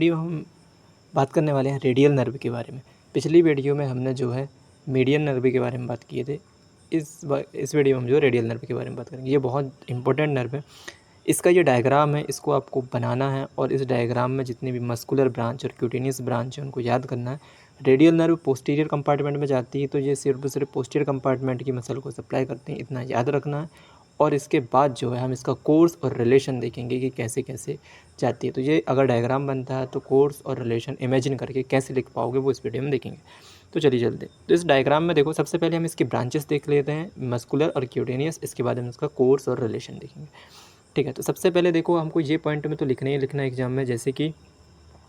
Video हम बात करने वाले हैं रेडियल नर्व के बारे में। पिछली वीडियो में हमने जो है मीडियन नर्व के बारे में बात किए थे। इस वीडियो में हम जो रेडियल नर्व के बारे में बात करेंगे। ये बहुत इंपॉर्टेंट नर्व है। इसका ये डायग्राम है, इसको आपको बनाना है और इस डायग्राम में जितने भी मस्कुलर ब्रांच और क्यूटेनियस ब्रांच है उनको याद करना है। रेडियल नर्व पोस्टीरियर कंपार्टमेंट में जाती है, तो ये सिर्फ पोस्टीरियर कंपार्टमेंट की मसल को सप्लाई करते हैं, इतना याद रखना है। और इसके बाद जो है हम इसका कोर्स और रिलेशन देखेंगे कि कैसे कैसे जाती है। तो ये अगर डायग्राम बनता है तो कोर्स और रिलेशन इमेजिन करके कैसे लिख पाओगे वो इस वीडियो में देखेंगे। तो चलिए चलते। तो इस डायग्राम में देखो, सबसे पहले हम इसकी ब्रांचेस देख लेते हैं, मस्कुलर और क्यूटेनियस। इसके बाद हम इसका कोर्स और रिलेशन देखेंगे। ठीक है, तो सबसे पहले देखो, हमको ये पॉइंट में तो लिखना ही लिखना है एग्जाम में, जैसे कि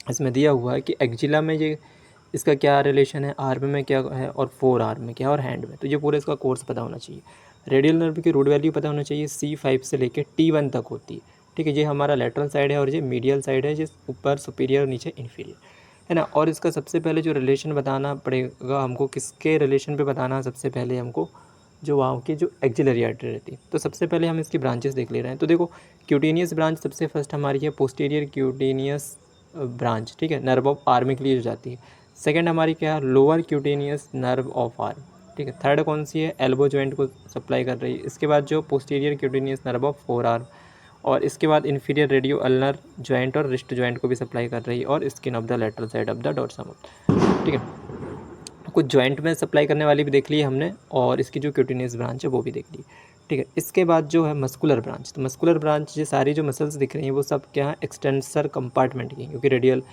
इसमें दिया हुआ है कि एक्जिला में ये इसका क्या रिलेशन है, आर्म में क्या है और फोर आर्म में क्या और हैंड में। तो ये पूरा इसका कोर्स पता होना चाहिए। रेडियल नर्व की रूट वैल्यू पता होना चाहिए, C5 से लेके T1 तक होती है। ठीक है, ये हमारा लेटरल साइड है और ये मीडियल साइड है, जिस ऊपर सुपीरियर और नीचे इन्फीरियर है ना। और इसका सबसे पहले जो रिलेशन बताना पड़ेगा हमको, किसके रिलेशन पे बताना है, सबसे पहले हमको जो वहाँ की जो एक्जिलरी आर्टरी रहती है। तो सबसे पहले हम इसकी ब्रांचेस देख ले रहे हैं। तो देखो, क्यूटेनियस ब्रांच सबसे फर्स्ट हमारी है पोस्टीरियर क्यूटेनियस ब्रांच। ठीक है, नर्व ऑफ आर्म के लिए जो जाती है। सेकंड हमारी क्या है, lower cutaneous nerve of arm. ठीक है, थर्ड कौन सी है, एल्बो जॉइंट को सप्लाई कर रही है। इसके बाद जो posterior cutaneous nerve of four arm, और इसके बाद इन्फीरियर रेडियो अल्नर जॉइंट और रिस्ट जॉइंट को भी सप्लाई कर रही है, और skin of the lateral side of the dorsum. ठीक है, कुछ जॉइंट में सप्लाई करने वाली भी देख ली हमने, और इसकी जो क्यूटेनियस ब्रांच है वो भी देख ली। ठीक है, इसके बाद जो है मस्कुलर ब्रांच। तो मस्कुलर ब्रांच, ये सारी जो मसल्स दिख रही हैं वो सब क्या है, एक्सटेंसर कंपार्टमेंट की, क्योंकि रेडियल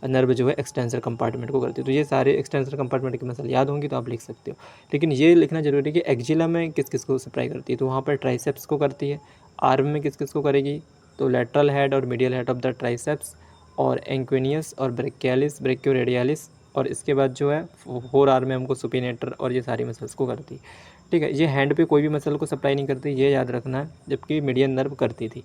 नर्व जो है एक्सटेंसर कंपार्टमेंट को करती है। तो ये सारे एक्सटेंसर कंपार्टमेंट की मसल याद होंगी तो आप लिख सकते हो, लेकिन ये लिखना जरूरी है कि एक्जिला में किस किस को सप्लाई करती है। तो वहाँ पर ट्राइसेप्स को करती है। आर्म में किस किस को करेगी, तो लेटरल हेड और medial head of the triceps, और एंक्वेनियस और ब्रेकियालिस ब्रेकियोरेडियालिस, और इसके बाद जो है फोर आर्म में हमको सुपिनेटर और ये सारी मसल्स को करती है। ठीक है, ये हैंड पे कोई भी मसल को सप्लाई नहीं करती, ये याद रखना है, जबकि मीडियन नर्व करती थी।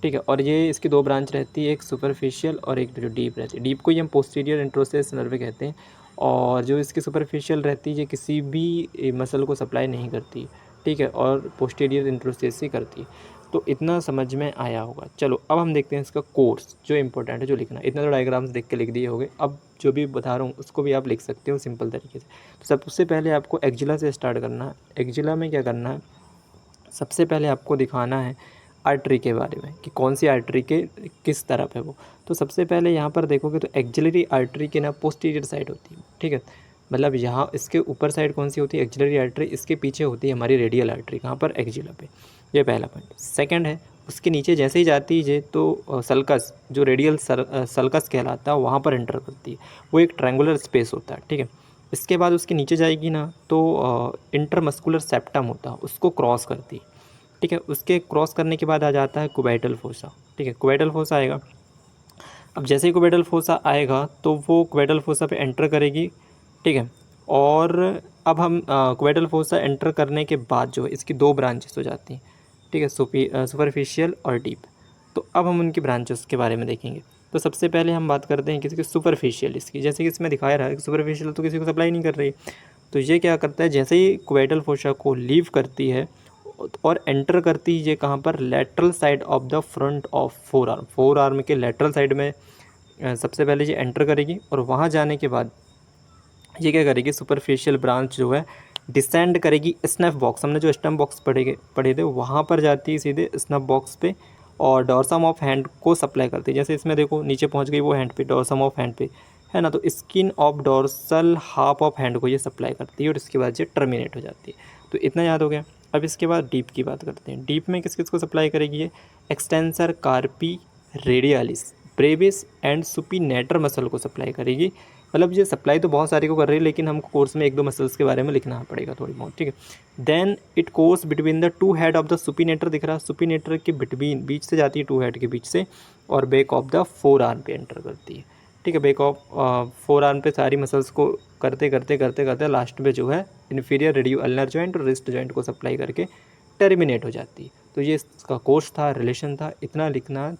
ठीक है, और ये इसकी दो ब्रांच रहती है, एक सुपरफिशियल और एक जो डीप रहती है। डीप को ही हम पोस्टीरियर इंट्रोसेस नर्व कहते हैं, और जो इसकी सुपरफिशियल रहती है ये किसी भी मसल को सप्लाई नहीं करती। ठीक है, और पोस्टीरियर इंट्रोसेस ही करती है। तो इतना समझ में आया होगा। चलो अब हम देखते हैं इसका कोर्स, जो इंपॉर्टेंट है, जो लिखना है। इतना तो डायग्राम्स देख के लिख दिए होंगे, अब जो भी बता रहा हूँ उसको भी आप लिख सकते हो सिंपल तरीके से। तो सबसे पहले आपको एक्जिला से स्टार्ट करना है। एक्जिला में क्या करना है, सबसे पहले आपको दिखाना है आर्टरी के बारे में कि कौन सी आर्टरी के किस तरफ है वो। तो सबसे पहले यहाँ पर देखोगे तो एक्जिलरी आर्टरी के ना पोस्टीरियर साइड होती है। ठीक है, मतलब यहाँ इसके ऊपर साइड कौन सी होती है, एक्जिलरी आर्टरी। इसके पीछे होती है हमारी रेडियल आर्टरी, कहाँ पर, एक्जिला पे। ये पहला पॉइंट। सेकंड है, उसके नीचे जैसे ही जाती है तो सल्कस, जो रेडियल सल्कस कहलाता है, वहाँ पर एंटर करती है। वो एक ट्रायंगुलर स्पेस होता है। ठीक है, इसके बाद उसके नीचे जाएगी ना तो इंटरमस्कुलर सेप्टम होता है, उसको क्रॉस करती है। ठीक है, उसके क्रॉस करने के बाद आ जाता है कुबैटल फोसा। ठीक है, कुबैटल फोसा आएगा। अब जैसे ही कुबैटल फोसा आएगा तो वो कुबैटल फोसा पे एंटर करेगी। ठीक है, और अब हम कुबैटल फोसा एंटर करने के बाद जो है इसकी दो ब्रांचेस हो जाती हैं। ठीक है, सुपरफिशियल और डीप। तो अब हम उनकी ब्रांचेस के बारे में देखेंगे। तो सबसे पहले हम बात करते हैं किसी की सुपरफिशियल इसकी, जैसे कि इसमें दिखाया रहा है कि सुपरफिशियल तो किसी को सप्लाई नहीं कर रही। तो ये क्या करता है, जैसे ही कुबैटल फोसा को लीव करती है और एंटर करती है ये कहाँ पर, lateral side of the front of four arm. Four arm के लेटरल साइड में सबसे पहले ये एंटर करेगी, और वहाँ जाने के बाद ये क्या करेगी, सुपरफिशियल ब्रांच जो है डिसेंड करेगी स्नफ बॉक्स। हमने जो स्टम्प बॉक्स पढ़े थे वहाँ पर जाती है सीधे स्नफ बॉक्स पे, और डॉर्सम ऑफ हैंड को सप्लाई करती है। जैसे इसमें देखो नीचे पहुँच गई वो हैंड पे, डॉर्सम ऑफ हैंड पे है ना, तो skin of dorsal half of hand को ये सप्लाई करती है, और इसके बाद ये टर्मिनेट हो जाती है। तो इतना याद हो गया। अब इसके बाद डीप की बात करते हैं। डीप में किस किस को सप्लाई करेगी ये, extensor कार्पी radialis Brevis and supinator muscle को सप्लाई करेगी। मतलब ये सप्लाई तो बहुत सारी को कर रही है, लेकिन हमको कोर्स में एक दो मसल्स के बारे में लिखना पड़ेगा थोड़ी बहुत। ठीक है, then it course between the two head of the supinator, दिख रहा है सुपिनेटर के बिटवीन, बीच से जाती है टू हेड के बीच से, और back of the four arm पे एंटर करती है। ठीक है, बैक ऑफ फोर आर्म पे सारी मसल्स को करते करते करते करते लास्ट में जो है इन्फीरियर रेडियो अल्नर जॉइंट और रिस्ट जॉइंट को सप्लाई करके टर्मिनेट हो जाती है। तो ये इसका कोर्स था, रिलेशन था, इतना लिखना,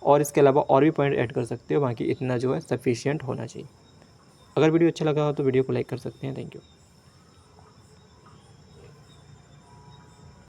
और इसके अलावा और भी पॉइंट ऐड कर सकते हो, बाकी इतना जो है सफिशिएंट होना चाहिए। अगर वीडियो अच्छा लगा हो तो वीडियो को लाइक कर सकते हैं। Thank you.